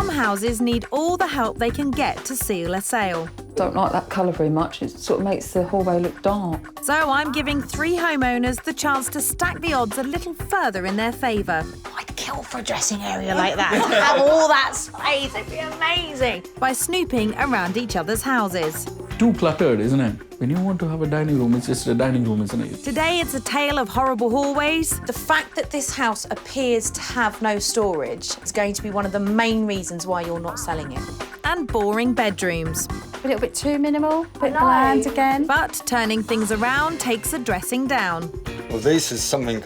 some houses need all the help they can get to seal a sale. Don't like that colour very much. It sort of makes the hallway look dark. So I'm giving 3 homeowners the chance to stack the odds a little further in their favour. I'd kill for a dressing area like that. To have all that space, it'd be amazing. By snooping around each other's houses. Too cluttered, isn't it? When you want to have a dining room, it's just a dining room, isn't it? Today it's a tale of horrible hallways. The fact that this house appears to have no storage is going to be one of the main reasons why you're not selling it. And boring bedrooms. A little bit too minimal, a bit bland again. But turning things around takes a dressing down. Well, this is something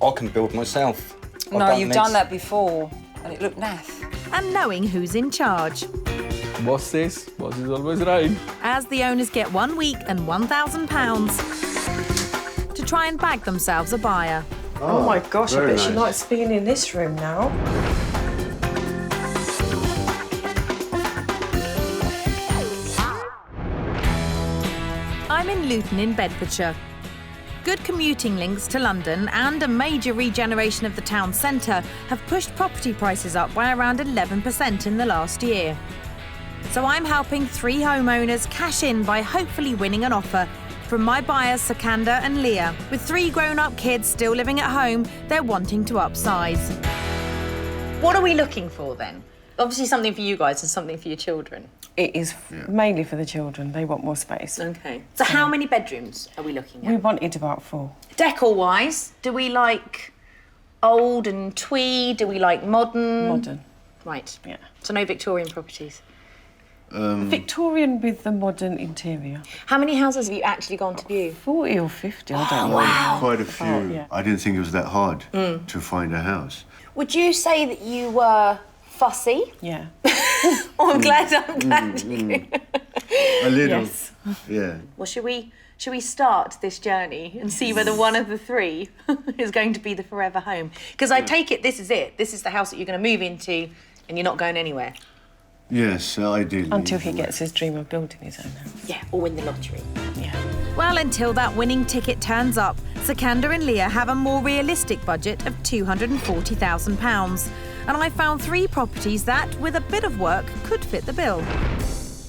I can build myself. No, you've done that before, and it looked naff. And knowing who's in charge. Boss says, boss is always right. As the owners get 1 week and £1,000 to try and bag themselves a buyer. Oh my gosh, I bet nice. she likes being in this room now. I'm in Luton in Bedfordshire. Good commuting links to London and a major regeneration of the town centre have pushed property prices up by around 11% in the last year. So I'm helping 3 homeowners cash in by hopefully winning an offer from my buyers Sakander and Lia. With 3 grown-up kids still living at home, they're wanting to upsize. What are we looking for then? Obviously something for you guys and something for your children. It is mainly for the children. They want more space. Okay. So how many bedrooms are we looking We at? wanted about 4. Decor-wise, do we like old and tweed? Do we like modern? Modern. Right. Yeah. So no Victorian properties. Victorian with the modern interior. How many houses have you actually gone to view? 40 or 50, I don't know. Wow. Quite a few. yeah. I didn't think it was that hard to find a house. Would you say that you were fussy? Yeah. Oh, I'm glad you. A little. Yes. Yeah. Well, should we start this journey and see whether one of the 3 is going to be the forever home? Because I take it this is it. This is the house that you're going to move into and you're not going anywhere. Yes, ideally. Until he gets his dream of building his own house. Yeah, or win the lottery. Yeah. Well, until that winning ticket turns up, Sakander and Lia have a more realistic budget of £240,000. And I found 3 properties that, with a bit of work, could fit the bill.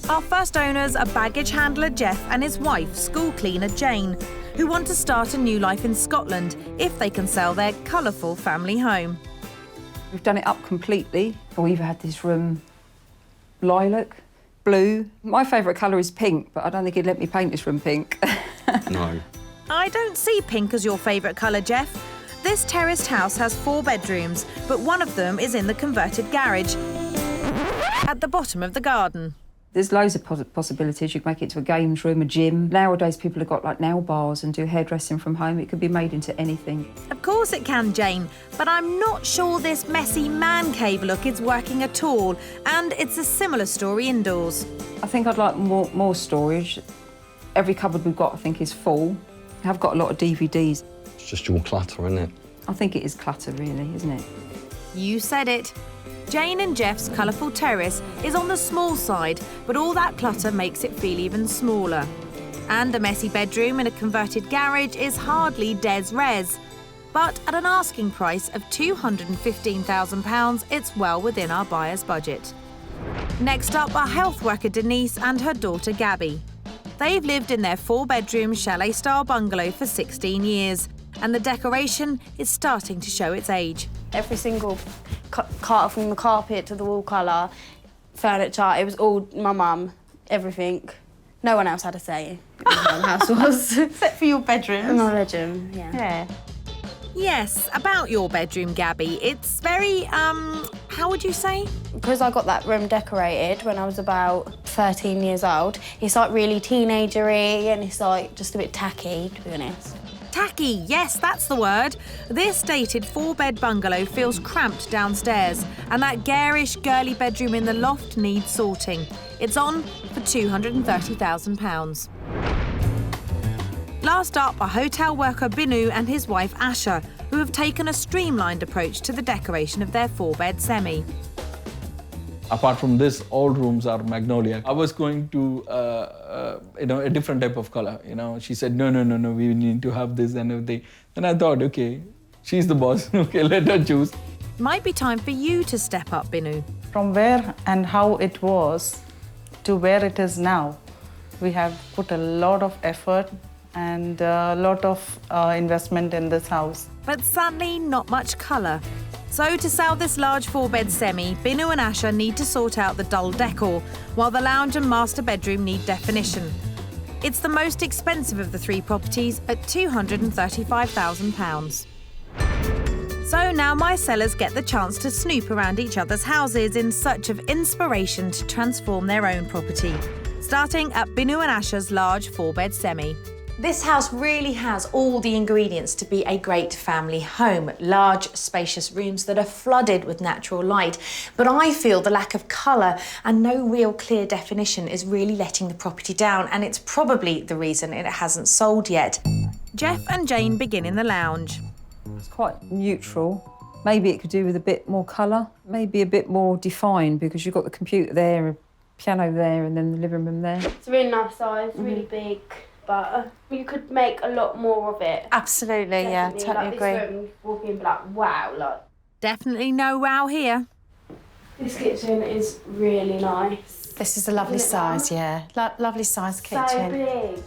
Our first owners are baggage handler Jeff and his wife, school cleaner Jane, who want to start a new life in Scotland if they can sell their colourful family home. We've done it up completely. We've had this room lilac, blue. My favourite colour is pink, but I don't think he'd let me paint this room pink. No. I don't see pink as your favourite colour, Jeff. This terraced house has 4 bedrooms, but one of them is in the converted garage at the bottom of the garden. There's loads of possibilities. You could make it to a games room, a gym. Nowadays, people have got like nail bars and do hairdressing from home. It could be made into anything. Of course it can, Jane, but I'm not sure this messy man cave look is working at all, and it's a similar story indoors. I think I'd like more storage. Every cupboard we've got, I think, is full. I've got a lot of DVDs. It's just your clutter, isn't it? I think it is clutter, really, isn't it? You said it. Jane and Jeff's colourful terrace is on the small side, but all that clutter makes it feel even smaller. And a messy bedroom in a converted garage is hardly des res. But at an asking price of £215,000, it's well within our buyer's budget. Next up are health worker Denise and her daughter Gaby. They've lived in their 4-bedroom chalet-style bungalow for 16 years, and the decoration is starting to show its age. Every single cut from the carpet to the wall colour, furniture, it was all my mum, everything. No one else had a say in how the house was. Except for your bedroom. My bedroom, yeah. Yes, about your bedroom, Gaby. It's very, how would you say? Because I got that room decorated when I was about 13 years old, it's like really teenagery and it's like just a bit tacky, to be honest. Tacky, yes, that's the word. This dated 4-bed bungalow feels cramped downstairs, and that garish, girly bedroom in the loft needs sorting. It's on for £230,000. Last up are hotel worker Binu and his wife Asha, who have taken a streamlined approach to the decoration of their 4-bed semi. Apart from this, all rooms are magnolia. I was going to, a different type of color. She said, no, we need to have this and everything. Then I thought, okay, she's the boss. Okay, let her choose. Might be time for you to step up, Binu. From where and how it was to where it is now, we have put a lot of effort and a lot of investment in this house. But sadly, not much colour. So to sell this large 4-bed semi, Binu and Asha need to sort out the dull decor, while the lounge and master bedroom need definition. It's the most expensive of the 3 properties at £235,000. So now my sellers get the chance to snoop around each other's houses in search of inspiration to transform their own property. Starting at Binu and Asha's large 4-bed semi. This house really has all the ingredients to be a great family home. Large, spacious rooms that are flooded with natural light. But I feel the lack of colour and no real clear definition is really letting the property down, and it's probably the reason it hasn't sold yet. Jeff and Jane begin in the lounge. It's quite neutral. Maybe it could do with a bit more colour, maybe a bit more defined, because you've got the computer there, a piano there, and then the living room there. It's a really nice size, really big, but you could make a lot more of it. Absolutely, yeah, totally like agree. This room, you walk in and be like, wow, like. Definitely no wow here. This kitchen is really nice. This is a lovely Isn't it, size, yeah. Lovely size kitchen. So big.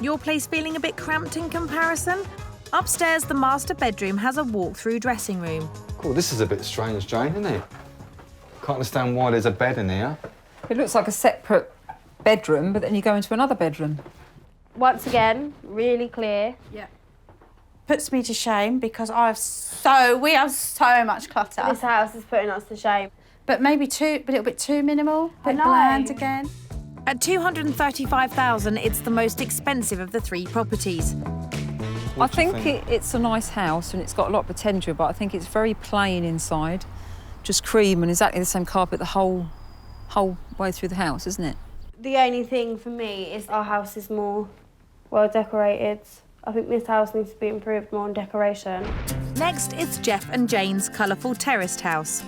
Your place feeling a bit cramped in comparison? Upstairs, the master bedroom has a walk-through dressing room. Cool, this is a bit strange, Jane, isn't it? Can't understand why there's a bed in here. It looks like a separate bedroom, but then you go into another bedroom. Once again, really clear. Yeah. Puts me to shame because we have so much clutter. This house is putting us to shame. But maybe a little bit too minimal, a bit know. bland again. At $235,000, it's the most expensive of the 3 properties. I think it's a nice house and it's got a lot of potential, but I think it's very plain inside. Just cream and exactly the same carpet the whole way through the house, isn't it? The only thing for me is our house is more well decorated. I think this house needs to be improved more on decoration. Next, it's Jeff and Jane's colourful terraced house.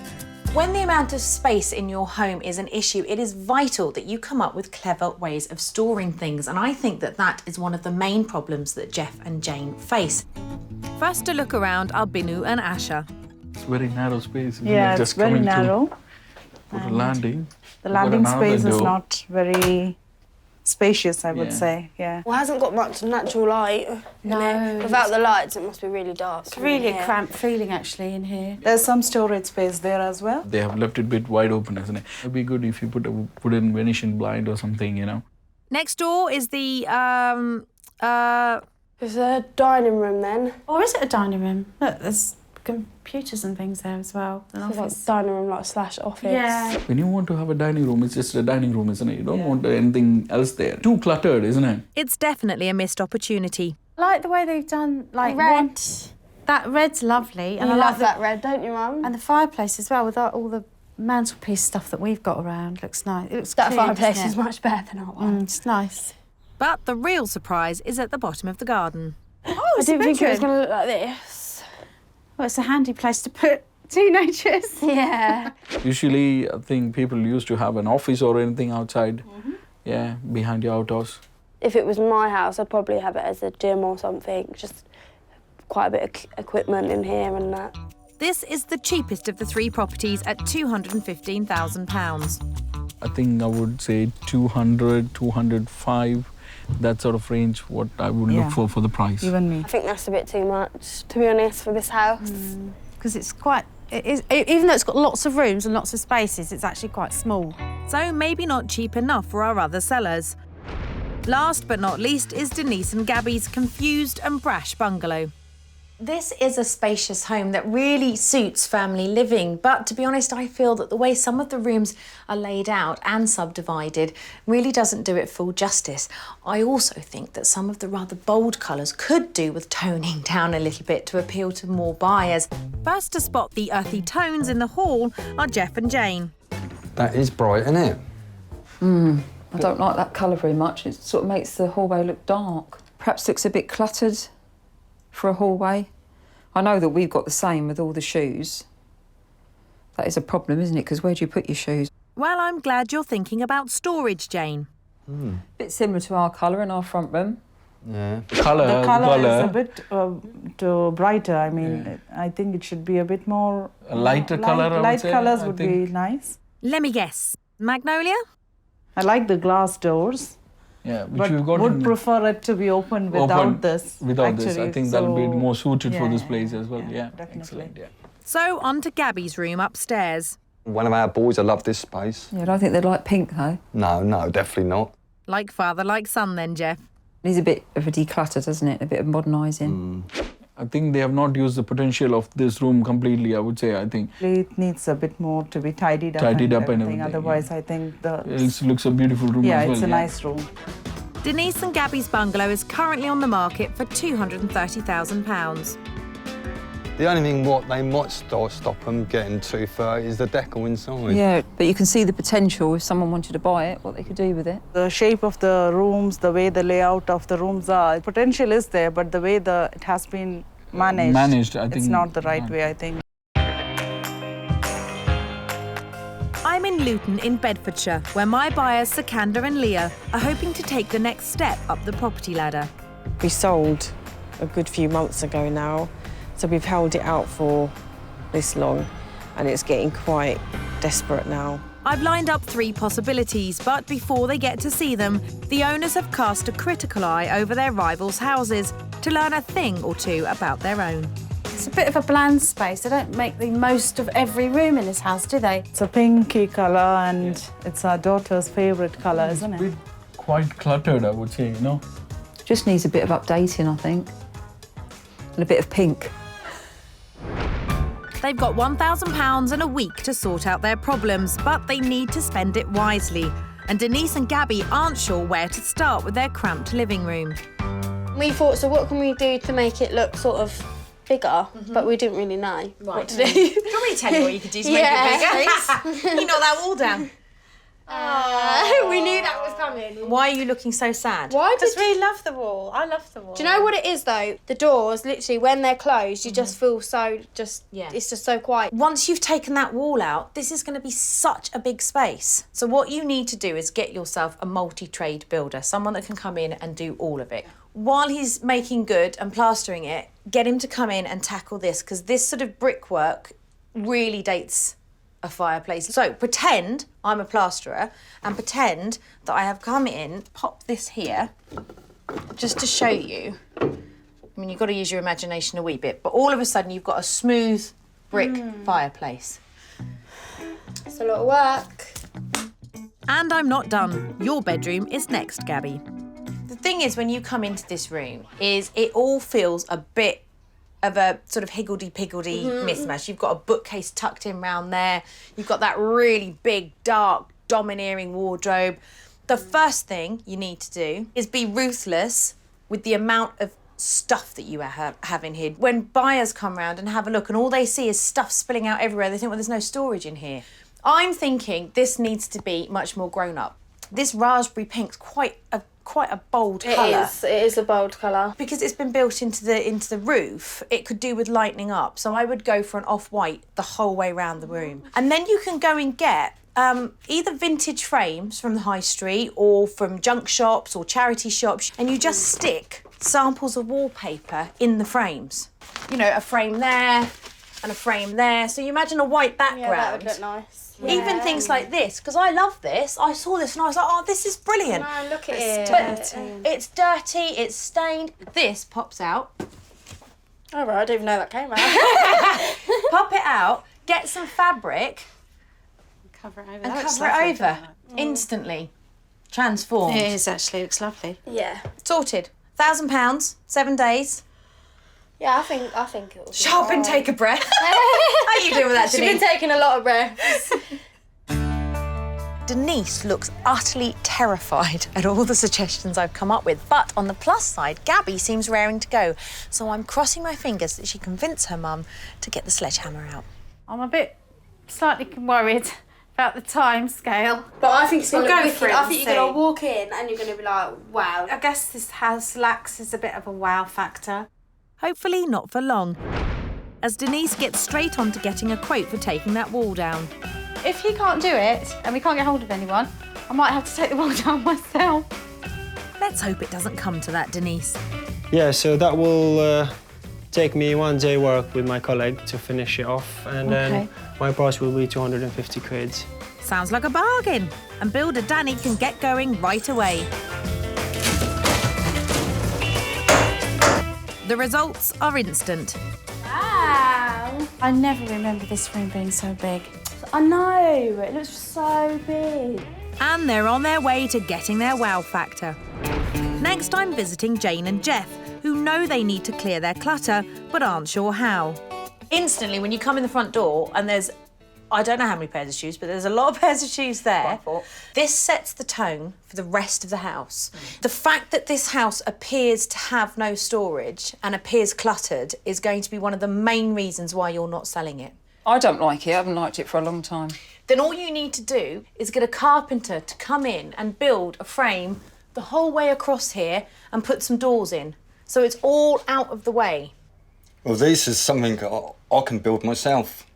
When the amount of space in your home is an issue, it is vital that you come up with clever ways of storing things. And I think that that is one of the main problems that Jeff and Jane face. First to look around are Binu and Asha. It's very narrow space. Isn't Yeah, it? it's very narrow. Put a landing. The landing space is door. not very spacious, I would Yeah. say, yeah. Well, it hasn't got much natural light. No. Without the lights, it must be really dark. It's really Yeah. a cramped feeling, actually, in here. There's some storage space there as well. They have left it a bit wide open, isn't it? It'd be good if you put in Venetian blind or something, you know. Next door is the, It's a dining room then. Or is it a dining room? Look, there's computers and things there as well. An It's like office. dining room, like slash office. Yeah. When you want to have a dining room, it's just a dining room, isn't it? You don't want anything else there. Too cluttered, isn't it? it's definitely a missed opportunity. I like the way they've done, like, Red. that red's lovely. And I you like love that red, don't you, Mum? And the fireplace as well, with all the mantelpiece stuff that we've got around. Looks nice. It looks that clean, fireplace doesn't is it? much better than our one. It's nice. But the real surprise is at the bottom of the garden. Oh, I it's a didn't think it was bedroom. going to look like this. Well, it's a handy place to put teenagers. Yeah. Usually, I think people used to have an office or anything outside. Yeah, behind your outhouse. If it was my house, I'd probably have it as a gym or something. Just quite a bit of equipment in here and that. This is the cheapest of the 3 properties at £215,000. I think I would say 200, 205, that sort of range, what I would look for the price. Even me. I think that's a bit too much, to be honest, for this house. Because it's quite... It is, even though it's got lots of rooms and lots of spaces, it's actually quite small. So maybe not cheap enough for our other sellers. Last but not least is Denise and Gaby's confused and brash bungalow. This is a spacious home that really suits family living, but to be honest, I feel that the way some of the rooms are laid out and subdivided really doesn't do it full justice. I also think that some of the rather bold colours could do with toning down a little bit to appeal to more buyers. First to spot the earthy tones in the hall are Jeff and Jane. That is bright, isn't it? I don't like that colour very much. It sort of makes the hallway look dark. Perhaps looks a bit cluttered for a hallway. I know that we've got the same with all the shoes. That is a problem, isn't it? Because where do you put your shoes? Well, I'm glad you're thinking about storage, Jane. Bit similar to our colour in our front room. Yeah. The colour is a bit too brighter. I mean, I think it should be a bit more... A lighter colour, I would Light say, colours I would think. be nice. Let me guess. Magnolia? I like the glass doors, Yeah, which but we've got would in- prefer it to be open without this. Without this, I actually. think that'll be So, more suited for this yeah, place as well. Yeah, definitely. excellent. Yeah. So on to Gabby's room upstairs. One of our boys, I love this space. Yeah, I don't think they'd like pink, though. No, definitely not. Like father, like son then, Jeff. It needs a bit of a declutter, doesn't it? A bit of modernising. I think they have not used the potential of this room completely, I would say. I think It needs a bit more to be tidied up. Tidied and up and everything. everything, Otherwise, yeah. I think the it looks a beautiful room yeah, as well. it's a nice room. Denise and Gabby's bungalow is currently on the market for £230,000. The only thing what they might stop them getting too far is the decor inside. Yeah, but you can see the potential if someone wanted to buy it, what they could do with it. The shape of the rooms, the way the layout of the rooms are, potential is there, but the way it has been managed, I think it's not the right way, I think. I'm in Luton in Bedfordshire, where my buyers Sakander and Lia are hoping to take the next step up the property ladder. We sold a good few months ago now, so we've held it out for this long and it's getting quite desperate now. I've lined up 3 possibilities, but before they get to see them, the owners have cast a critical eye over their rivals' houses to learn a thing or two about their own. It's a bit of a bland space. They don't make the most of every room in this house, do they? It's a pinky colour and it's our daughter's favourite colour, isn't it? Quite cluttered, I would say, you know. Just needs a bit of updating, I think. And a bit of pink. They've got £1,000 and a week to sort out their problems, but they need to spend it wisely. And Denise and Gaby aren't sure where to start with their cramped living room. We thought, so what can we do to make it look sort of bigger? But we didn't really know what to do. Do you want me to tell you what you could do to make it bigger? You knock that wall down. We knew that was coming. Why are you looking so sad? Why Because we love the wall. I love the wall. Do you know what it is though? The doors, literally, when they're closed, you just feel so it's just so quiet. Once you've taken that wall out, this is going to be such a big space. So what you need to do is get yourself a multi-trade builder, someone that can come in and do all of it. While he's making good and plastering it, get him to come in and tackle this, because this sort of brickwork really dates a fireplace. So pretend I'm a plasterer and pretend that I have come in, pop this here, just to show you. I mean, you've got to use your imagination a wee bit, but all of a sudden you've got a smooth brick fireplace. It's a lot of work. And I'm not done. Your bedroom is next, Gaby. The thing is, when you come into this room, is it all feels a bit of a sort of higgledy-piggledy mismatch. You've got a bookcase tucked in round there. You've got that really big, dark, domineering wardrobe. The first thing you need to do is be ruthless with the amount of stuff that you have in here. When buyers come round and have a look and all they see is stuff spilling out everywhere, they think, well, there's no storage in here. I'm thinking this needs to be much more grown up. This raspberry pink's quite a bold colour. It is a bold colour. Because it's been built into the roof, it could do with lightening up. So I would go for an off-white the whole way around the room. And then you can go and get either vintage frames from the high street or from junk shops or charity shops, and you just stick samples of wallpaper in the frames. You know, a frame there and a frame there. So you imagine a white background. Yeah, that would look nice. Even things like this, because I love this. I saw this and I was like, oh, this is brilliant. No, look at it. But it's dirty, it's stained. This pops out. All right, I didn't even know that came out. Pop it out, get some fabric Cover it over. and cover it over. Instantly. Transformed. It is actually. It looks lovely. Yeah. Sorted. £1,000, 7 days. Yeah, I think it will be Sharp and alright. take a breath. How you doing with that, She's Denise? been taking a lot of breaths. Denise looks utterly terrified at all the suggestions I've come up with. But on the plus side, Gaby seems raring to go. So I'm crossing my fingers that she convince her mum to get the sledgehammer out. I'm a bit slightly worried about the time scale. But I think it's going to We'll look go for wicked. it I and think you're going see. to walk in and you're going to be like, wow. I guess this house lacks is a bit of a wow factor. Hopefully not for long, as Denise gets straight on to getting a quote for taking that wall down. If he can't do it and we can't get hold of anyone, I might have to take the wall down myself. Let's hope it doesn't come to that, Denise. Yeah, so that will take me 1 day work with my colleague to finish it off, and then my price will be 250 quid. Sounds like a bargain. And builder Danny can get going right away. The results are instant. Wow! I never remember this room being so big. I know, it looks so big. And they're on their way to getting their wow factor. Next, I'm visiting Jane and Jeff, who know they need to clear their clutter, but aren't sure how. Instantly, when you come in the front door and there's, I don't know how many pairs of shoes, but there's a lot of pairs of shoes there. This sets the tone for the rest of the house. The fact that this house appears to have no storage and appears cluttered is going to be one of the main reasons why you're not selling it. I don't like it. I haven't liked it for a long time. Then all you need to do is get a carpenter to come in and build a frame the whole way across here and put some doors in. So it's all out of the way. Well, this is something I can build myself.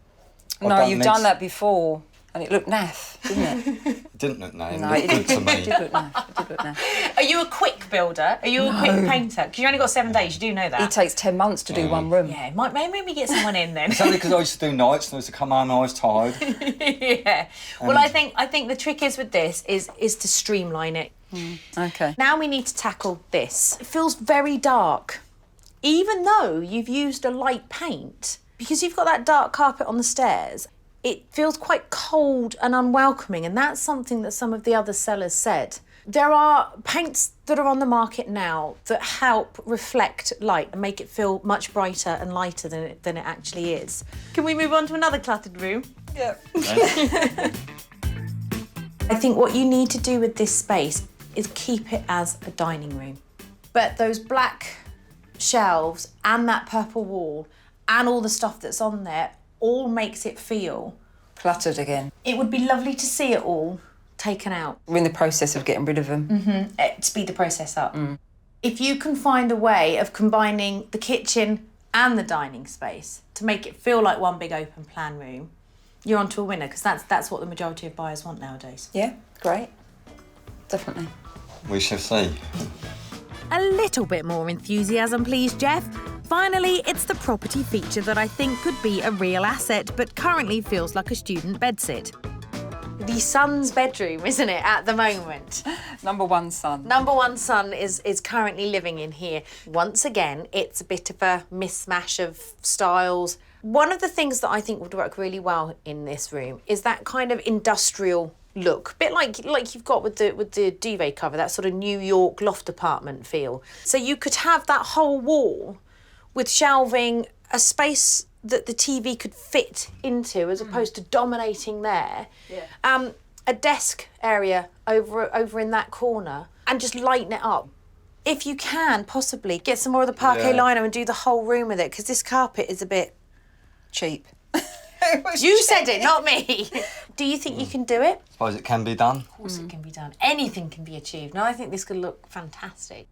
No, you've done that before, and it looked naff, didn't it? It didn't look naff. No, it did look naff. It did look naff. Are you a quick builder? Are you a quick painter? Because you only got 7 days, you do know that. It takes 10 months to do one room. Yeah, maybe get someone in then. It's only because I used to do nights and I used to come home and I was tired. Yeah. Well, I think the trick is with this is to streamline it. OK. Now we need to tackle this. It feels very dark. Even though you've used a light paint, because you've got that dark carpet on the stairs, it feels quite cold and unwelcoming, and that's something that some of the other sellers said. There are paints that are on the market now that help reflect light and make it feel much brighter and lighter than it actually is. Can we move on to another cluttered room? Yeah. I think what you need to do with this space is keep it as a dining room. But those black shelves and that purple wall and all the stuff that's on there all makes it feel cluttered again. It would be lovely to see it all taken out. We're in the process of getting rid of them. Speed the process up. If you can find a way of combining the kitchen and the dining space to make it feel like one big open plan room, you're onto a winner, because that's what the majority of buyers want nowadays. Yeah, great. Definitely. We shall see. A little bit more enthusiasm, please, Jeff. Finally, it's the property feature that I think could be a real asset, but currently feels like a student bedsit. The son's bedroom, isn't it, at the moment? Number one son. Number one son is currently living in here. Once again, it's a bit of a mishmash of styles. One of the things that I think would work really well in this room is that kind of industrial look, a bit like you've got with the duvet cover, that sort of New York loft apartment feel. So you could have that whole wall with shelving, a space that the TV could fit into as opposed to dominating there. Yeah. A desk area over in that corner and just lighten it up. If you can, possibly get some more of the parquet lino and do the whole room with it, because this carpet is a bit cheap. You said it, not me. Do you think you can do it? I suppose it can be done. Of course it can be done. Anything can be achieved. Now I think this could look fantastic.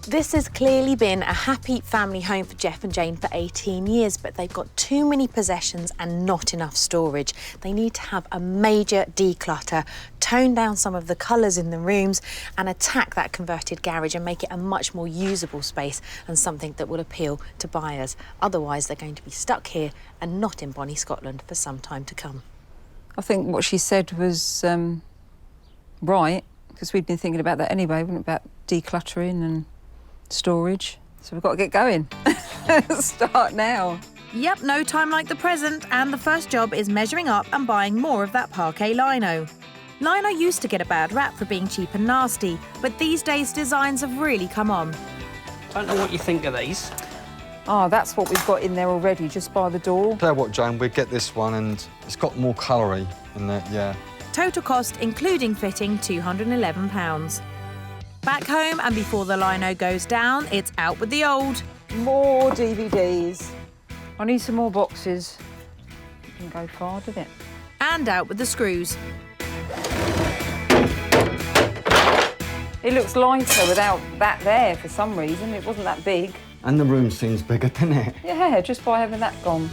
This has clearly been a happy family home for Jeff and Jane for 18 years, but they've got too many possessions and not enough storage. They need to have a major declutter, tone down some of the colours in the rooms and attack that converted garage and make it a much more usable space and something that will appeal to buyers. Otherwise, they're going to be stuck here and not in Bonnie, Scotland for some time to come. I think what she said was right, because we'd been thinking about that anyway, about decluttering and storage. So we've got to get going. Start now. Yep, no time like the present, and the first job is measuring up and buying more of that parquet lino. Lino used to get a bad rap for being cheap and nasty, but these days designs have really come on. Don't know what you think of these. Oh, that's what we've got in there already, just by the door. Tell you what, Jane, we get this one and it's got more colour-y in it, yeah. Total cost, including fitting, £211. Back home, and before the lino goes down, it's out with the old. More DVDs. I need some more boxes. It can go far, doesn't it? And out with the screws. It looks lighter without that there for some reason. It wasn't that big. And the room seems bigger, doesn't it? Yeah, just by having that gone.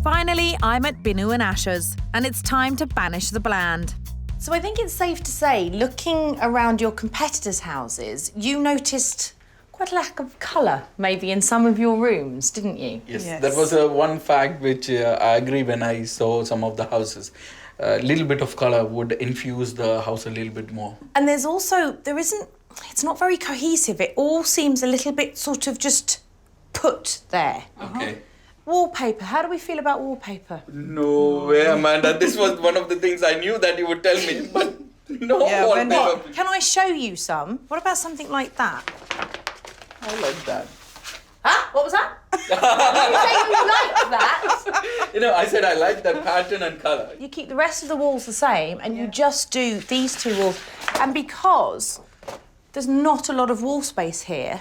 Finally, I'm at Binu and Asha's, and it's time to banish the bland. So I think it's safe to say, looking around your competitors' houses, you noticed quite a lack of colour, maybe, in some of your rooms, didn't you? Yes, that was one fact which I agree when I saw some of the houses. A little bit of colour would infuse the house a little bit more. And there's also, it's not very cohesive. It all seems a little bit sort of just put there. Okay. Wallpaper, how do we feel about wallpaper? No way, Amanda. This was one of the things I knew that you would tell me, but no wallpaper. Can I show you some? What about something like that? I like that. Huh? What was that? You say you like that? You know, I said I like that pattern and colour. You keep the rest of the walls the same and you just do these two walls. And because there's not a lot of wall space here,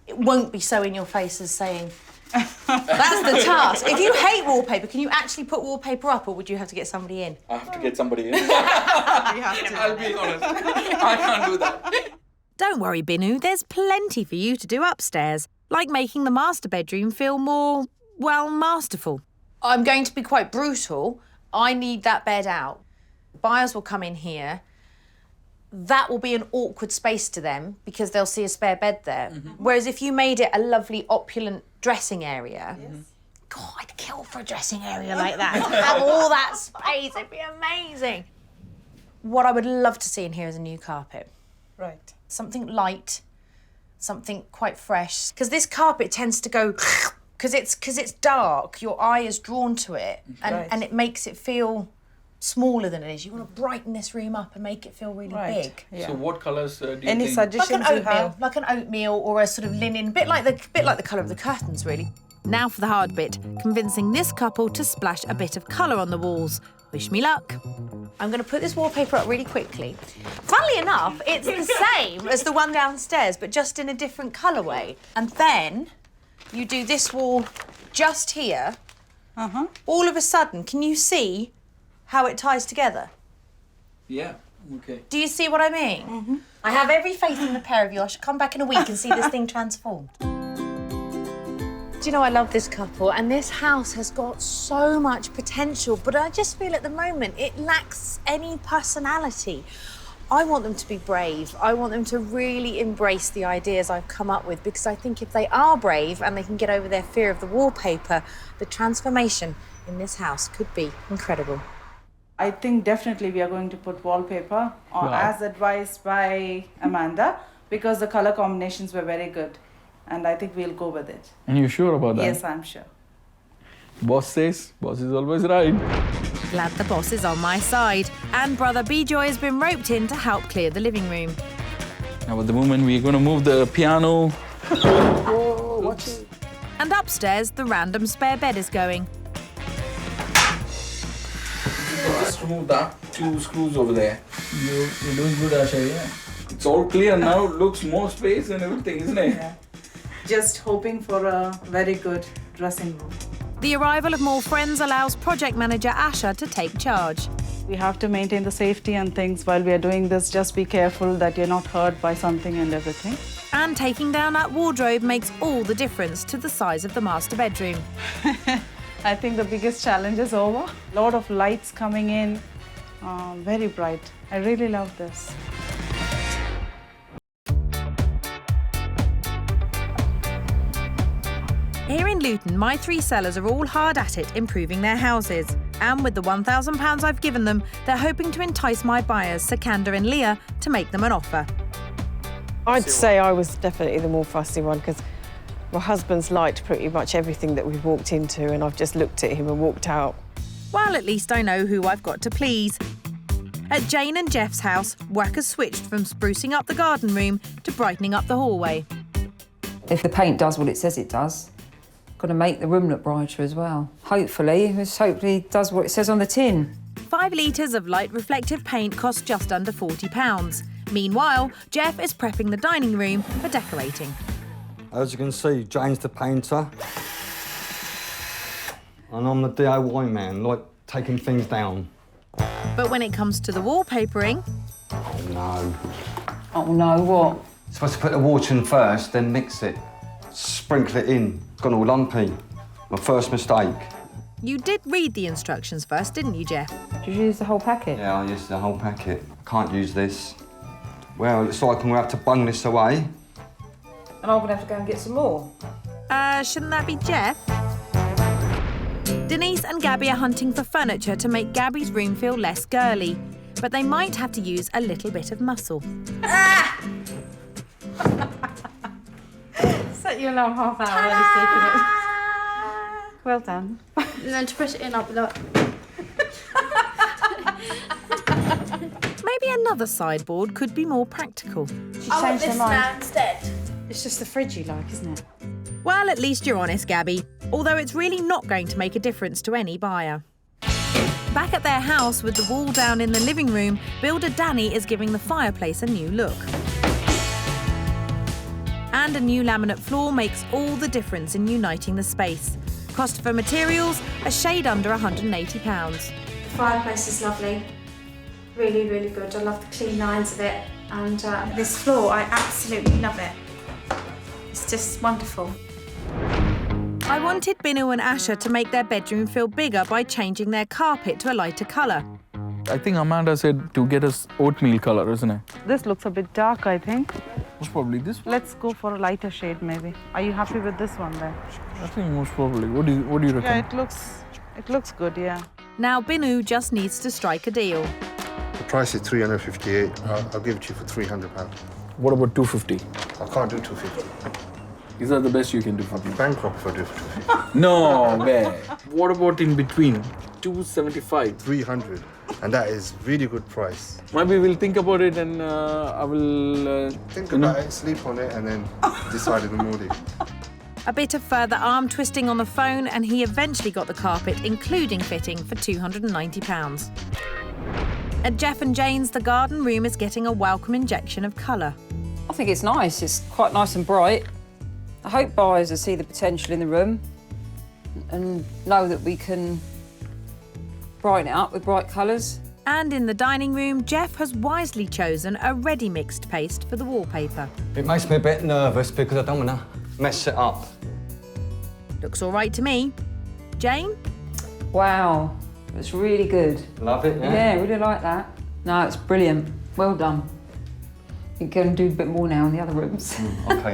it won't be so in your face as saying, that's the task. If you hate wallpaper, can you actually put wallpaper up or would you have to get somebody in? I have to get somebody in. I'll be honest. I can't do that. Don't worry, Binu, there's plenty for you to do upstairs, like making the master bedroom feel more, well, masterful. I'm going to be quite brutal. I need that bed out. Buyers will come in here. That will be an awkward space to them because they'll see a spare bed there. Whereas if you made it a lovely, opulent dressing area, God, I'd kill for a dressing area like that. Have all that space, it'd be amazing. What I would love to see in here is a new carpet. Right. Something light, something quite fresh. Because this carpet tends to go, because it's dark, your eye is drawn to it, and it makes it feel smaller than it is. You want to brighten this room up and make it feel really big. Yeah. So what colours do you think? Any suggestions you have? Like an oatmeal or a sort of linen, bit like the colour of the curtains, really. Now for the hard bit, convincing this couple to splash a bit of colour on the walls. Wish me luck. I'm going to put this wallpaper up really quickly. Funnily enough, it's the same as the one downstairs, but just in a different colourway. And then you do this wall just here. All of a sudden, can you see how it ties together? Yeah, okay. Do you see what I mean? I have every faith in the pair of you. I should come back in a week and see this thing transformed. Do you know, I love this couple and this house has got so much potential, but I just feel at the moment it lacks any personality. I want them to be brave. I want them to really embrace the ideas I've come up with because I think if they are brave and they can get over their fear of the wallpaper, the transformation in this house could be incredible. I think definitely we are going to put wallpaper as advised by Amanda because the colour combinations were very good and I think we'll go with it. And you're sure about that? Yes, I'm sure. Boss says, boss is always right. Glad the boss is on my side. And brother B-Joy has been roped in to help clear the living room. Now at the moment we're going to move the piano. Whoa, watch it. And upstairs, the random spare bed is going. Just remove that 2 screws over there. You're doing good, Asha, yeah. It's all clear now, looks more space and everything, isn't it? Yeah. Just hoping for a very good dressing room. The arrival of more friends allows project manager Asha to take charge. We have to maintain the safety and things while we are doing this. Just be careful that you're not hurt by something and everything. And taking down that wardrobe makes all the difference to the size of the master bedroom. I think the biggest challenge is over. A lot of lights coming in, very bright. I really love this. Here in Luton, my 3 sellers are all hard at it improving their houses. And with the £1,000 I've given them, they're hoping to entice my buyers, Sakander and Lia, to make them an offer. I'd say I was definitely the more fussy one because my husband's liked pretty much everything that we've walked into and I've just looked at him and walked out. Well, at least I know who I've got to please. At Jane and Jeff's house, work has switched from sprucing up the garden room to brightening up the hallway. If the paint does what it says it does, got to make the room look brighter as well. Hopefully it does what it says on the tin. 5 litres of light reflective paint costs just under £40. Meanwhile, Jeff is prepping the dining room for decorating. As you can see, Jane's the painter. And I'm the DIY man, like taking things down. But when it comes to the wallpapering... Oh no. Oh no, what? Supposed to put the water in first, then mix it. Sprinkle it in. It's gone all lumpy. My first mistake. You did read the instructions first, didn't you, Jeff? Did you use the whole packet? Yeah, I used the whole packet. Can't use this. Well, it looks like I'm going to have to bung this away. And I'm going to have to go and get some more. Shouldn't that be Jeff? Denise and Gaby are hunting for furniture to make Gaby's room feel less girly, but they might have to use a little bit of muscle. Set you a long half hour taking it. Well done. And then to push it in, I'll be like... Maybe another sideboard could be more practical. She changed her mind. Instead. It's just the fridge you like, isn't it? Well, at least you're honest, Gaby, although it's really not going to make a difference to any buyer. Back at their house with the wall down in the living room, builder Danny is giving the fireplace a new look. And a new laminate floor makes all the difference in uniting the space. Cost for materials, a shade under £180. The fireplace is lovely. Really, really good. I love the clean lines of it. And this floor, I absolutely love it. It's just wonderful. I wanted Binu and Asha to make their bedroom feel bigger by changing their carpet to a lighter colour. I think Amanda said to get us oatmeal colour, isn't it? This looks a bit dark, I think. Most probably this one. Let's go for a lighter shade, maybe. Are you happy with this one then? I think most probably. What do you reckon? Yeah, it looks good, yeah. Now Binu just needs to strike a deal. The price is £358. I'll give it to you for £300. What about 250? I can't do 250. Is that the best you can do for I'll be bankrupt if I do it for 250. No way. What about in between? 275. 300. And that is really good price. Maybe we'll think about it and I will... Think about it, sleep on it, and then decide in the morning. A bit of further arm twisting on the phone and he eventually got the carpet, including fitting, for £290. At Jeff and Jane's, the garden room is getting a welcome injection of colour. I think it's nice. It's quite nice and bright. I hope buyers will see the potential in the room and know that we can brighten it up with bright colours. And in the dining room, Jeff has wisely chosen a ready mixed paste for the wallpaper. It makes me a bit nervous because I don't want to mess it up. Looks all right to me. Jane? Wow, it's really good. Love it, yeah? Yeah, I really like that. No, it's brilliant. Well done. You can do a bit more now in the other rooms. OK.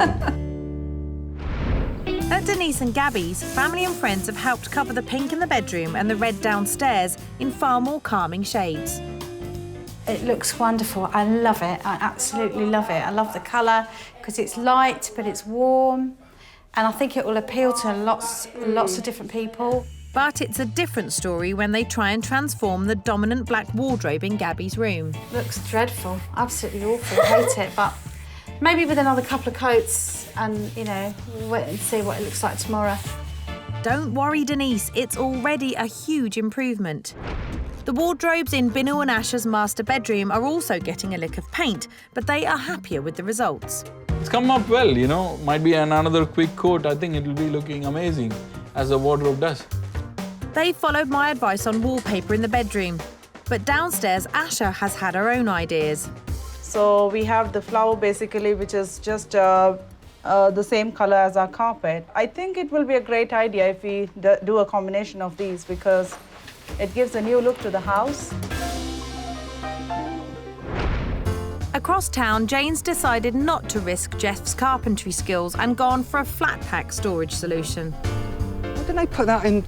At Denise and Gaby's, family and friends have helped cover the pink in the bedroom and the red downstairs in far more calming shades. It looks wonderful. I love it. I absolutely love it. I love the colour because it's light, but it's warm. And I think it will appeal to lots of different people. But it's a different story when they try and transform the dominant black wardrobe in Gaby's room. Looks dreadful. Absolutely awful. I hate it, but maybe with another couple of coats and, you know, we'll wait and see what it looks like tomorrow. Don't worry, Denise. It's already a huge improvement. The wardrobes in Binu and Asha's master bedroom are also getting a lick of paint, but they are happier with the results. It's come up well, you know. Might be another quick coat. I think it will be looking amazing, as the wardrobe does. They followed my advice on wallpaper in the bedroom. But downstairs, Asha has had her own ideas. So we have the flower basically, which is just the same color as our carpet. I think it will be a great idea if we do a combination of these because it gives a new look to the house. Across town, Jane's decided not to risk Jeff's carpentry skills and gone for a flat pack storage solution. Why didn't they put that in?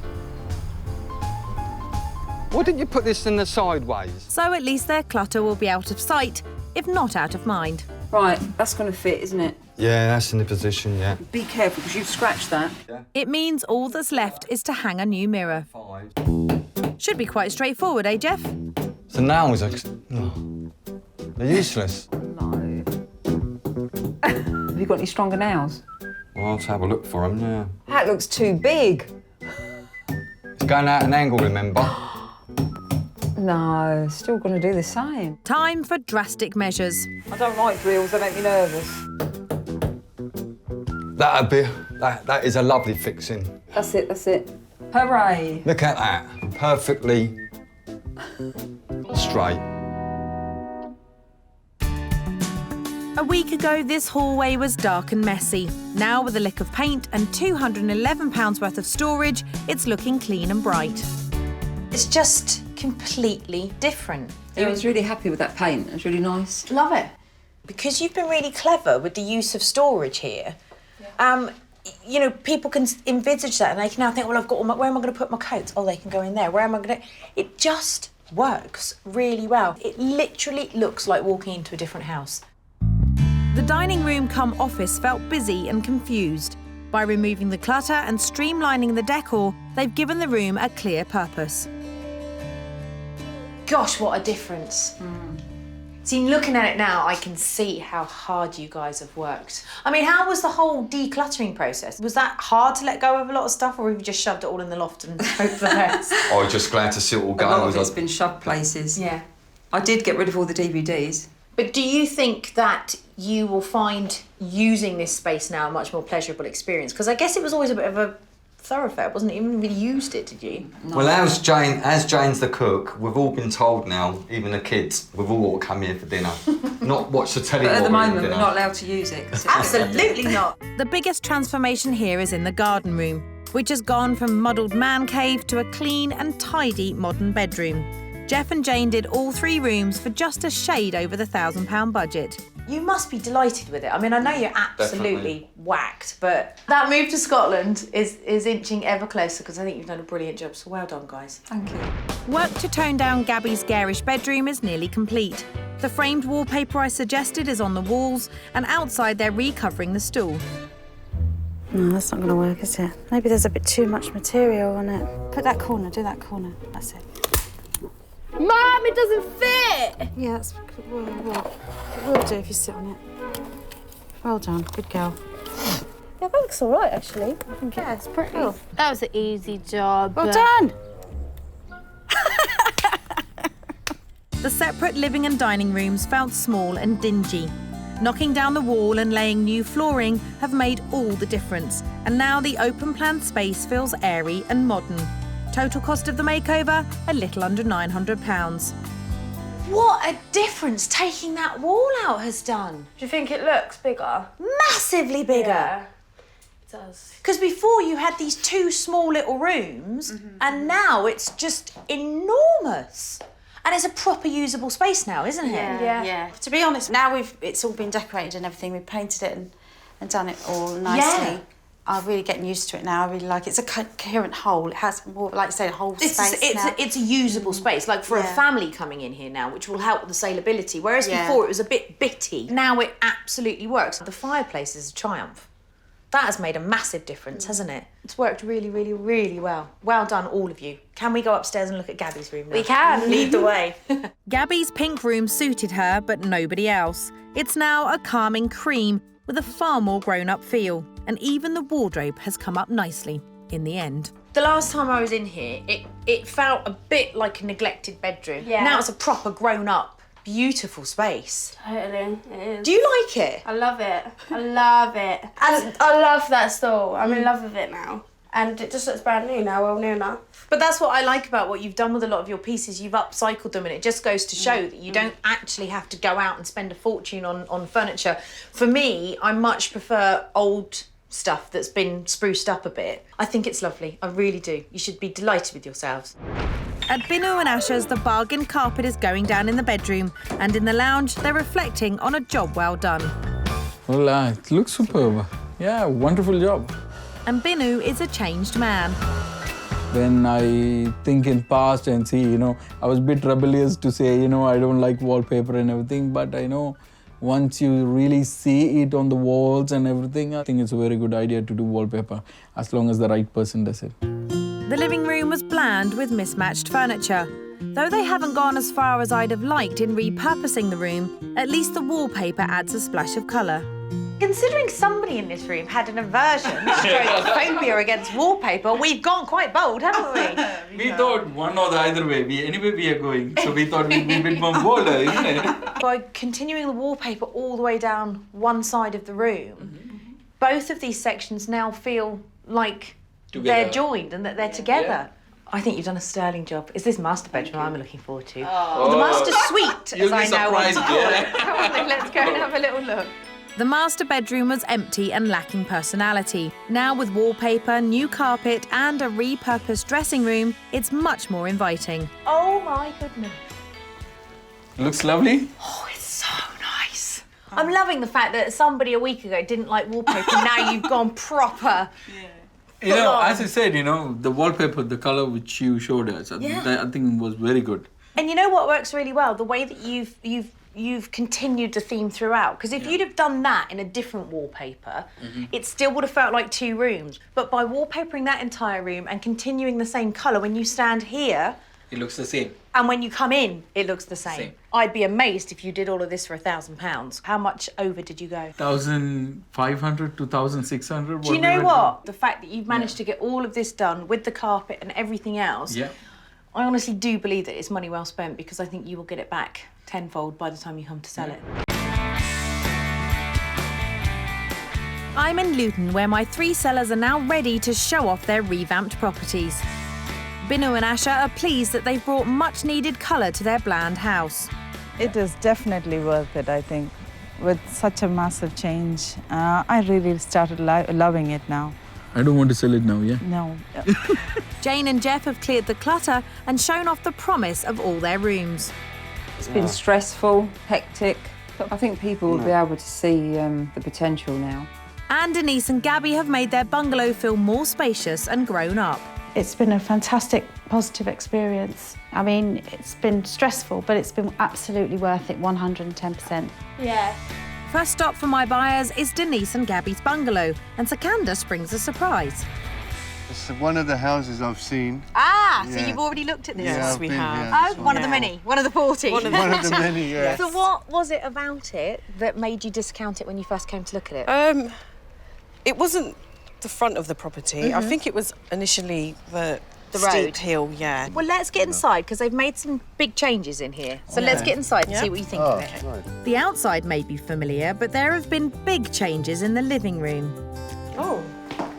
Why didn't you put this in the sideways? So at least their clutter will be out of sight, if not out of mind. Right, that's going to fit, isn't it? Yeah, that's in the position, yeah. Be careful, because you've scratched that. Yeah. It means all that's left is to hang a new mirror. Should be quite straightforward, eh, Jeff? The nails are... they're useless. No. Have you got any stronger nails? Well, I'll have a look for them now. That looks too big. It's going out an angle, remember? No, still going to do the same. Time for drastic measures. I don't like drills, they make me nervous. That is a lovely fixing. That's it, that's it. Hooray! Look at that, perfectly straight. A week ago, this hallway was dark and messy. Now, with a lick of paint and £211 worth of storage, it's looking clean and bright. It's just completely different. I was really happy with that paint. It was really nice. Love it. Because you've been really clever with the use of storage here, You know, people can envisage that and they can now think, well, I've got all my, where am I going to put my coats? Oh, they can go in there. Where am I going to... It just works really well. It literally looks like walking into a different house. The dining room cum office felt busy and confused. By removing the clutter and streamlining the decor, they've given the room a clear purpose. Gosh, what a difference. See, looking at it now, I can see how hard you guys have worked. I mean, how was the whole decluttering process? Was that hard to let go of a lot of stuff, or have you just shoved it all in the loft and hoped for the best? I was just glad to see it all go. A lot of it's been shoved places. Yeah. I did get rid of all the DVDs. But do you think that you will find using this space now a much more pleasurable experience? Because I guess it was always a bit of a thoroughfare, wasn't it? You haven't really used it, did you? No. Well, as Jane's the cook, we've all been told now, even the kids, we've all got to come here for dinner. Not watch the telly. But at the moment, dinner. we're not allowed to use it. Absolutely not. The biggest transformation here is in the garden room, which has gone from muddled man cave to a clean and tidy modern bedroom. Jeff and Jane did all 3 rooms for just a shade over the £1,000 budget. You must be delighted with it. I mean, I know you're absolutely Definitely. whacked, but that move to Scotland is inching ever closer because I think you've done a brilliant job, so well done, guys. Thank you. Work to tone down Gaby's garish bedroom is nearly complete. The framed wallpaper I suggested is on the walls, and outside they're recovering the stool. No, that's not going to work, is it? Maybe there's a bit too much material on it. Put that corner, do that corner. That's it. Mum, it doesn't fit! Yeah, that's... We'll do if you sit on it. Well done, good girl. Yeah, that looks all right, actually. I think it's pretty. Cool. That was an easy job. Well done! The separate living and dining rooms felt small and dingy. Knocking down the wall and laying new flooring have made all the difference, and now the open-plan space feels airy and modern. Total cost of the makeover, a little under £900. What a difference taking that wall out has done. Do you think it looks bigger? Massively bigger. Yeah, it does. Because before you had these 2 small little rooms, and now it's just enormous. And it's a proper usable space now, isn't it? Yeah. To be honest, now it's all been decorated and everything. We've painted it and done it all nicely. Yeah. I'm really getting used to it now. I really like it. It's a coherent whole. It has more, like you say, a whole space now. It's a usable space, like for a family coming in here now, which will help with the saleability. Whereas before it was a bit bitty. Now it absolutely works. The fireplace is a triumph. That has made a massive difference, hasn't it? It's worked really, really, really well. Well done, all of you. Can we go upstairs and look at Gaby's room now? We can. Lead the way. Gaby's pink room suited her, but nobody else. It's now a calming cream with a far more grown-up feel. And even the wardrobe has come up nicely in the end. The last time I was in here, it felt a bit like a neglected bedroom. Yeah. Now it's a proper grown-up, beautiful space. Totally, it is. Do you like it? I love it. I love it. And I love that stall. I'm in love with it now. And it just looks brand new now, well, new enough. But that's what I like about what you've done with a lot of your pieces. You've upcycled them, and it just goes to show that you don't actually have to go out and spend a fortune on furniture. For me, I much prefer old stuff that's been spruced up a bit. I think it's lovely. I really do. You should be delighted with yourselves. At Binu and Asha's, the bargain carpet is going down in the bedroom, and in the lounge, they're reflecting on a job well done. Well, it looks superb. Yeah, wonderful job. And Binu is a changed man. When I think in past and see, I was a bit rebellious to say, I don't like wallpaper and everything, but I know once you really see it on the walls and everything, I think it's a very good idea to do wallpaper, as long as the right person does it. The living room was bland with mismatched furniture. Though they haven't gone as far as I'd have liked in repurposing the room, at least the wallpaper adds a splash of colour. Considering somebody in this room had an aversion, phobia against wallpaper, we've gone quite bold, haven't we? We thought one or the other way. Anyway, we are going. So we thought we'd be a bit more bolder, isn't it? By continuing the wallpaper all the way down one side of the room, both of these sections now feel like they're joined and that they're together. Yeah. I think you've done a sterling job. Is this master bedroom I'm looking forward to? Oh. The master suite, as I now want to call it. Come on then, let's go and have a little look. The master bedroom was empty and lacking personality. Now with wallpaper, new carpet and a repurposed dressing room, it's much more inviting. Oh my goodness. Looks lovely. Oh, it's so nice. I'm loving the fact that somebody a week ago didn't like wallpaper, now you've gone proper. You know, as I said, you know, the wallpaper, the colour which you showed us, I think was very good. And you know what works really well? The way that you've continued the theme throughout. Because if you'd have done that in a different wallpaper, it still would have felt like 2 rooms. But by wallpapering that entire room and continuing the same colour, when you stand here... It looks the same. And when you come in, it looks the same. I'd be amazed if you did all of this for £1,000. How much over did you go? 1,500 to 1,600. Do you know what? The fact that you've managed to get all of this done with the carpet and everything else, I honestly do believe that it's money well spent, because I think you will get it back tenfold by the time you come to sell it. I'm in Luton, where my 3 sellers are now ready to show off their revamped properties. Binu and Asha are pleased that they've brought much-needed colour to their bland house. It is definitely worth it, I think. With such a massive change, I really started loving it now. I don't want to sell it now, yeah? No. Jane and Jeff have cleared the clutter and shown off the promise of all their rooms. It's been stressful, hectic, but I think people will be able to see the potential now. And Denise and Gaby have made their bungalow feel more spacious and grown up. It's been a fantastic, positive experience. I mean, it's been stressful, but it's been absolutely worth it, 110%. Yeah. First stop for my buyers is Denise and Gaby's bungalow, and Sakander springs a surprise. It's one of the houses I've seen. Ah, so you've already looked at this? Yes, we have. Oh, one of the many, one of the 40. One of the many, yes. So what was it about it that made you discount it when you first came to look at it? It wasn't the front of the property. I think it was initially the steep road hill, yeah. Well, let's get inside, because they've made some big changes in here. So let's get inside and see what you think of it. Right. The outside may be familiar, but there have been big changes in the living room. Oh.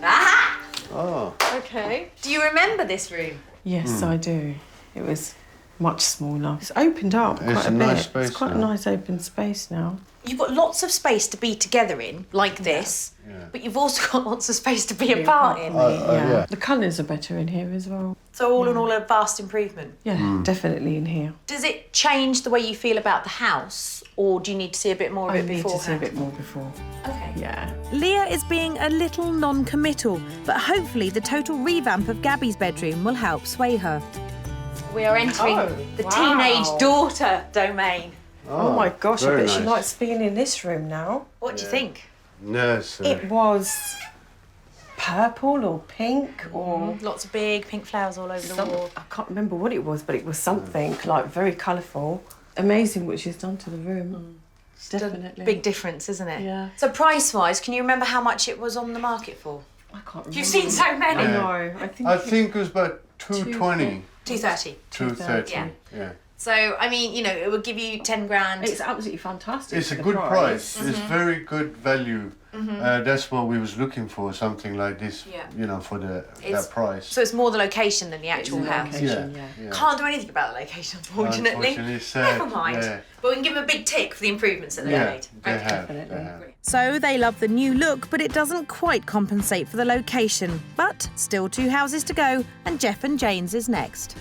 Aha! Oh. Okay. Do you remember this room? Yes, I do. It was much smaller. It's opened up It's quite a a bit. nice space It's quite now. a nice open space now. You've got lots of space to be together in, like this, but you've also got lots of space to be apart in. yeah. The colours are better in here as well. So all in all, a vast improvement. Yeah, definitely in here. Does it change the way you feel about the house, or do you need to see a bit more of I it need beforehand? to see a bit more before. Okay. Yeah. Leah is being a little non-committal, but hopefully the total revamp of Gaby's bedroom will help sway her. We are entering the teenage daughter domain. Oh my gosh, I very bet she nice. likes being in this room now. What do you think? Yes. It was purple or pink or... Lots of big pink flowers all over the some- wall. I can't remember what it was, but it was something like very colourful. Amazing what she's done to the room. Definitely. Big difference, isn't it? Yeah. So price-wise, can you remember how much it was on the market for? I can't remember. You've seen so many. I know. I think it was about 220. 230. 230. Yeah. Yeah. So, I mean, you know, it would give you 10 grand. It's absolutely fantastic. It's a for the good price. It's very good value. That's what we was looking for, something like this, you know, for that price. So it's more the location than the actual house. Location, yeah. Can't do anything about the location, unfortunately. Unfortunately, it's sad. Never mind. Yeah. But we can give them a big tick for the improvements that they've Yeah, made. they Okay. have. Definitely. They have. So they love the new look, but it doesn't quite compensate for the location. But still 2 houses to go, and Jeff and Jane's is next.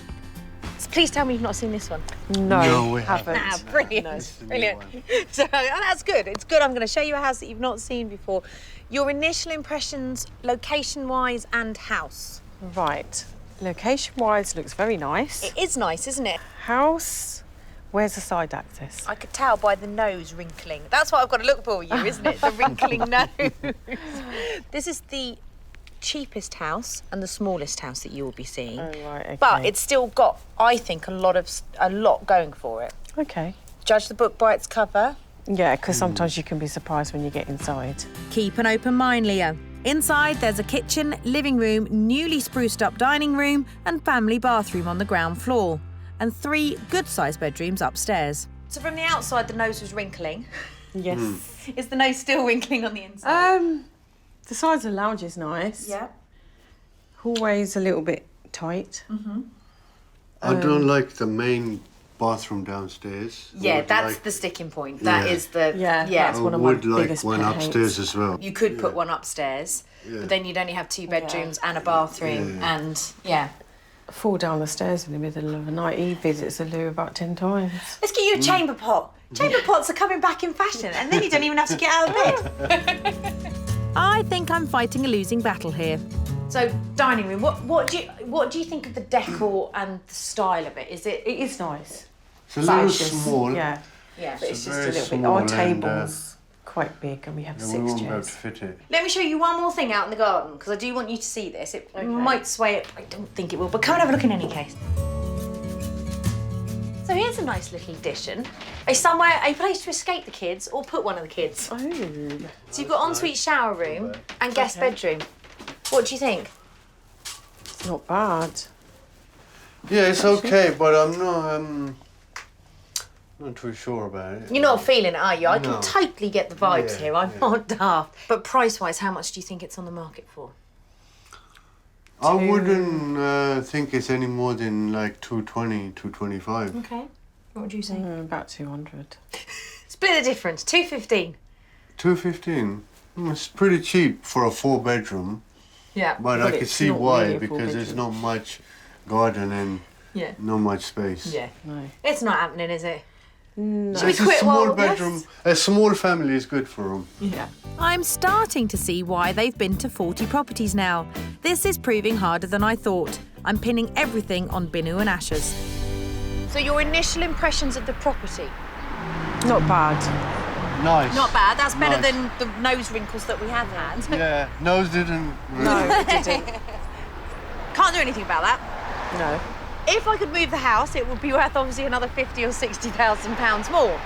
So please tell me you've not seen this one. No, we haven't. Ah, brilliant. It's the new Brilliant. one. So that's good. It's good. I'm going to show you a house that you've not seen before. Your initial impressions, location-wise and house. Right. Location-wise, looks very nice. It is nice, isn't it? House, where's the side access? I could tell by the nose wrinkling. That's what I've got to look for you, isn't it? The wrinkling nose. This is the cheapest house and the smallest house that you will be seeing. Oh, right, okay. But it's still got, I think, a lot going for it. Okay. Judge the book by its cover. Yeah, because sometimes you can be surprised when you get inside. Keep an open mind, Leah. Inside, there's a kitchen, living room, newly spruced up dining room, and family bathroom on the ground floor, and 3 good-sized bedrooms upstairs. So from the outside, the nose was wrinkling. Yes. Is the nose still wrinkling on the inside? The size of the lounge is nice. Yeah. Hallway's a little bit tight. I don't like the main bathroom downstairs. I Yeah, would that's like- the sticking point. That Yeah. is the... Yeah, I that's one of my would like biggest one pet hates. upstairs as well. You could put one upstairs, Yeah. but then you'd only have 2 bedrooms and a bathroom and, fall down the stairs in the middle of the night. He visits the loo about 10 times. Let's get you a chamber pot. Chamber pots are coming back in fashion, and then you don't even have to get out of bed. I think I'm fighting a losing battle here. So, dining room. What do you think of the decor and the style of it? It is nice. It's a little small. Yeah. Yeah. But it's just a very little bit. small Our and, table's quite big, and we have Yeah, 6 we won't be able chairs. to fit it. Let me show you one more thing out in the garden, because I do want you to see this. It might sway it. I don't think it will, but come and have a look in any case. So here's a nice little addition. A place to escape the kids or put one of the kids. Oh. So you've got ensuite shower room and guest bedroom. What do you think? It's not bad. Yeah, it's okay, but I'm not too sure about it. You're not feeling it, are you? I No. can totally get the vibes Yeah, here. I'm not daft. But price-wise, how much do you think it's on the market for? I wouldn't think it's any more than like 220, 225. Okay. What would you say? About 200. Split the difference. 215. 215. It's pretty cheap for a 4-bedroom. Yeah. But I can see why, because there's not much garden and Yeah. not much space. Yeah. No. It's not happening, is it? No. Should we It's a quit small while bedroom. A small family is good for them. Yeah. I'm starting to see why they've been to 40 properties now. This is proving harder than I thought. I'm pinning everything on Binu and Asha's. So your initial impressions of the property? Not bad. Nice. Not bad. That's better Nice. than the nose wrinkles that we have had. Yeah, nose didn't. No, it didn't. Can't do anything about that. No. If I could move the house, it would be worth obviously another £50,000 or £60,000 more.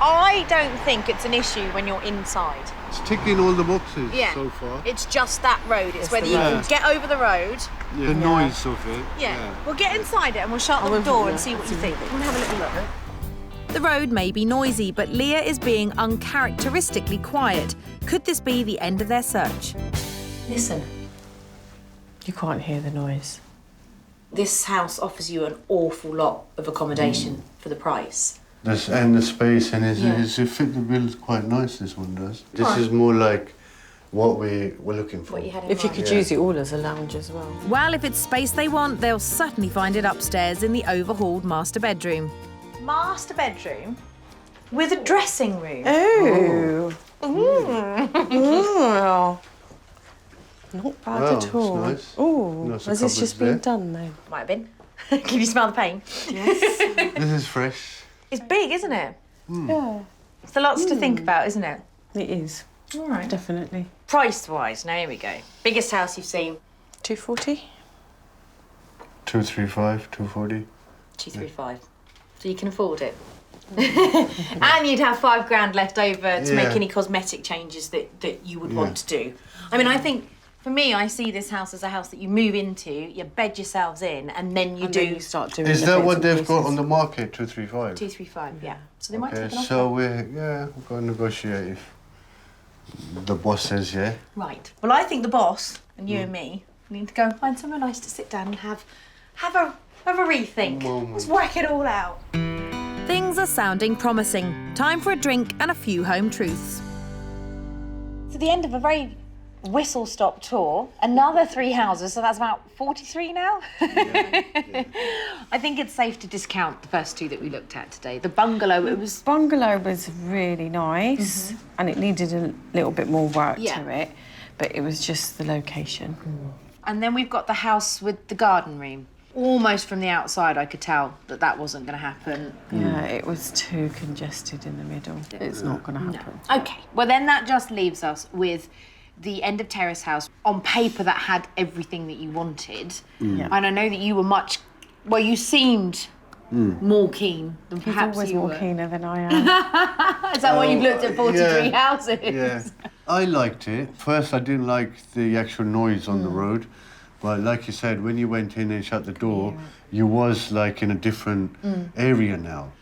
I don't think it's an issue when you're inside. It's ticking all the boxes Yeah. so far. It's just that road. It's whether the you road. can get over the road. The noise of it. Yeah. We'll get inside it and we'll shut the door and see what you think. We'll have a little look. The road may be noisy, but Lia is being uncharacteristically quiet. Could this be the end of their search? Listen, You can't hear the noise. this house offers you an awful lot of accommodation for the price. This and the space and it fit the bill quite nice. This one does. This is more like what we were looking for. What you had in If you mind. could use it all as a lounge as well. Well, if it's space they want, they'll certainly find it upstairs in the overhauled master bedroom. Master bedroom with a dressing room. Oh. Oh. Not bad Wow, at all. that's nice. Oh, Lots of has this just been cupboards done then? Might have been. Can you smell the paint? This is fresh. It's big, isn't it? Yeah. It's lots to think about, isn't it? It is. All right. Definitely. Price-wise, now here we go. Biggest house you've seen? 240? 235, 240. 235. So you can afford it. And you'd have £5,000 left over to make any cosmetic changes that you would want to do. I mean, I think, for me, I see this house as a house that you move into, you bed yourselves in, and then you You start doing Is the that bits what and they've got pieces. on the market? 235. 235, yeah. So they might Okay, take an offer. so we're going to negotiate if the boss says yeah. Right. Well, I think the boss and you and me need to go and find somewhere nice to sit down and have a rethink. Let's work it all out. Things are sounding promising. Time for a drink and a few home truths. To the end of a very whistle-stop tour, another 3 houses, so that's about 43 now. I think it's safe to discount the first 2 that we looked at today. The bungalow, Bungalow was really nice and it needed a little bit more work to it, but it was just the location. And then we've got the house with the garden room. Almost from the outside, I could tell that wasn't going to happen. Yeah, it was too congested in the middle. It's not going to happen. Okay, well then that just leaves us with the end of terrace house on paper that had everything that you wanted. Yeah. And I know that you were you seemed more keen than He's perhaps always you more were. keener than I am. Is that why you've looked at 43 houses? Yeah, I liked it. First, I didn't like the actual noise on the road. But like you said, when you went in and shut the door, you was like in a different area now.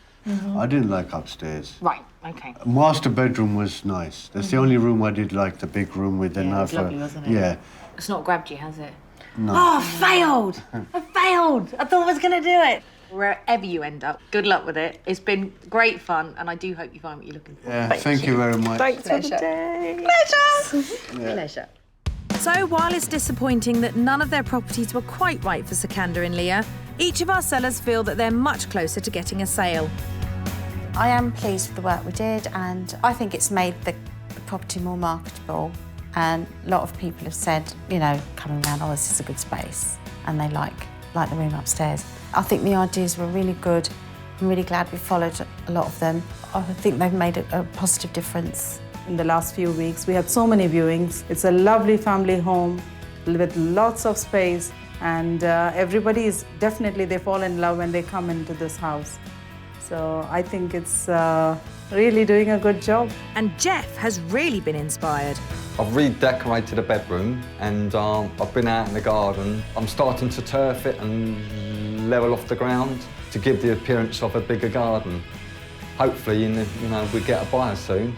I didn't like upstairs. Right, okay. Master bedroom was nice. That's the only room I did like, the big room with Yeah, it was another. lovely, wasn't it? Yeah. It's not grabbed you, has it? No. Oh, I failed! I failed! I thought I was going to do it. Wherever you end up, good luck with it. It's been great fun, and I do hope you find what you're looking for. Yeah, thank you very much. Thanks for the day. Pleasure! Yeah. Pleasure. So while it's disappointing that none of their properties were quite right for Sakander and Lia, each of our sellers feel that they're much closer to getting a sale. I am pleased with the work we did, and I think it's made the property more marketable. And a lot of people have said, you know, coming around, oh, this is a good space, and they like the room upstairs. I think the ideas were really good. I'm really glad we followed a lot of them. I think they've made a positive difference. In the last few weeks, we had so many viewings. It's a lovely family home with lots of space, and everybody is definitely, they fall in love when they come into this house. So I think it's really doing a good job. And Jeff has really been inspired. I've redecorated a bedroom and I've been out in the garden. I'm starting to turf it and level off the ground to give the appearance of a bigger garden. Hopefully, we get a buyer soon.